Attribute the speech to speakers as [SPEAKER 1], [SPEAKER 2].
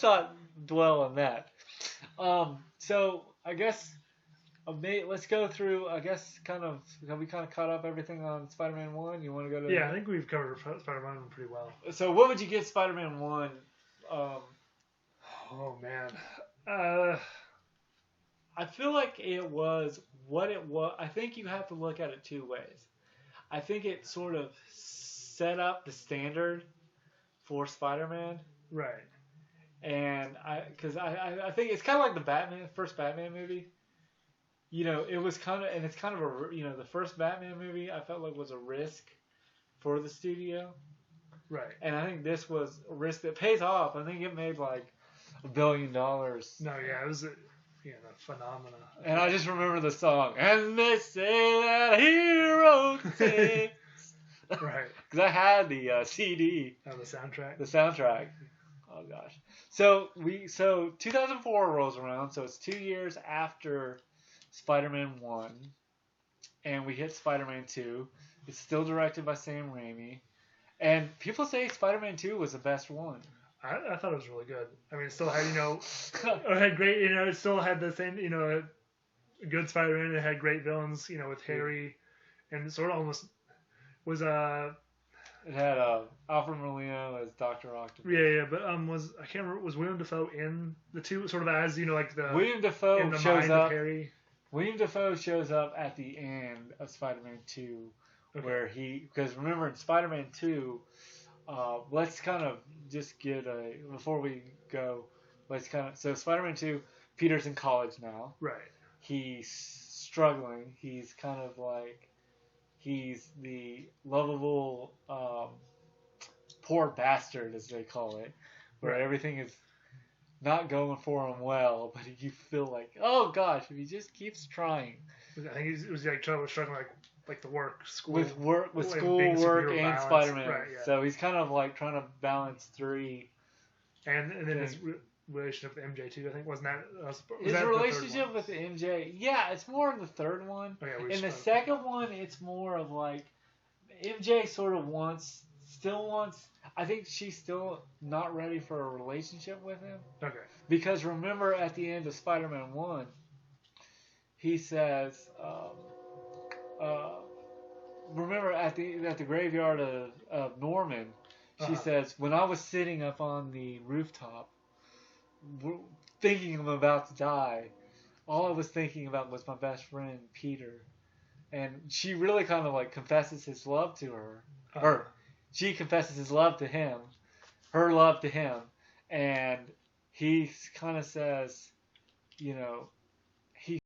[SPEAKER 1] not dwell on that. So I guess let's go through. I guess have we kind of caught up everything on Spider-Man 1? You want to go to?
[SPEAKER 2] Yeah, I think we've covered Spider-Man pretty well.
[SPEAKER 1] So what would you give Spider-Man 1?
[SPEAKER 2] Oh man.
[SPEAKER 1] I feel like it was what it was. I think you have to look at it two ways. I think it sort of set up the standard for Spider-Man.
[SPEAKER 2] Right.
[SPEAKER 1] And I think it's kind of like the first Batman movie. You know, it was it's kind of the first Batman movie I felt like was a risk for the studio.
[SPEAKER 2] Right.
[SPEAKER 1] And I think this was a risk that pays off. I think it made like $1 billion.
[SPEAKER 2] No, yeah, it was a phenomenon.
[SPEAKER 1] And I just remember the song. And they say that hero takes.
[SPEAKER 2] Right.
[SPEAKER 1] Because I had the CD.
[SPEAKER 2] Oh, the soundtrack.
[SPEAKER 1] The soundtrack. Oh gosh. So 2004 rolls around. So it's 2 years after Spider-Man 1, and we hit Spider-Man 2. It's still directed by Sam Raimi, and people say Spider-Man 2 was the best one.
[SPEAKER 2] I thought it was really good. I mean, it still had it had great. It still had the same good Spider-Man. It had great villains. With Harry, and it sort of almost was
[SPEAKER 1] It had Alfred Molina as Dr. Octopus.
[SPEAKER 2] Yeah, but I can't remember, was William Dafoe in the two, sort of as like the
[SPEAKER 1] William Dafoe
[SPEAKER 2] in the
[SPEAKER 1] shows
[SPEAKER 2] mind
[SPEAKER 1] up.
[SPEAKER 2] Of Harry.
[SPEAKER 1] William Dafoe shows up at the end of Spider-Man 2, where because remember in Spider-Man 2, let's kind of just before we go, so Spider-Man 2, Peter's in college now.
[SPEAKER 2] Right.
[SPEAKER 1] He's struggling. He's kind of like, he's the lovable, poor bastard, as they call it, where everything is not going for him well, but you feel like, oh gosh, if he just keeps trying.
[SPEAKER 2] I think it was like struggling like the school
[SPEAKER 1] with school work and Spider-Man.
[SPEAKER 2] Right, yeah.
[SPEAKER 1] So he's kind of like trying to balance three.
[SPEAKER 2] And then his relationship with MJ too. I think wasn't that
[SPEAKER 1] his relationship with MJ? Yeah, it's more in the third one.
[SPEAKER 2] Oh, yeah,
[SPEAKER 1] in the second one, it's more of like MJ sort of still wants. I think she's still not ready for a relationship with him.
[SPEAKER 2] Okay.
[SPEAKER 1] Because remember at the end of Spider-Man 1, he says, remember at the graveyard of Norman, she says, when I was sitting up on the rooftop, thinking I'm about to die, all I was thinking about was my best friend, Peter. And she really kind of like confesses his love to her. Or she confesses his love to him, her love to him, and he kind of says,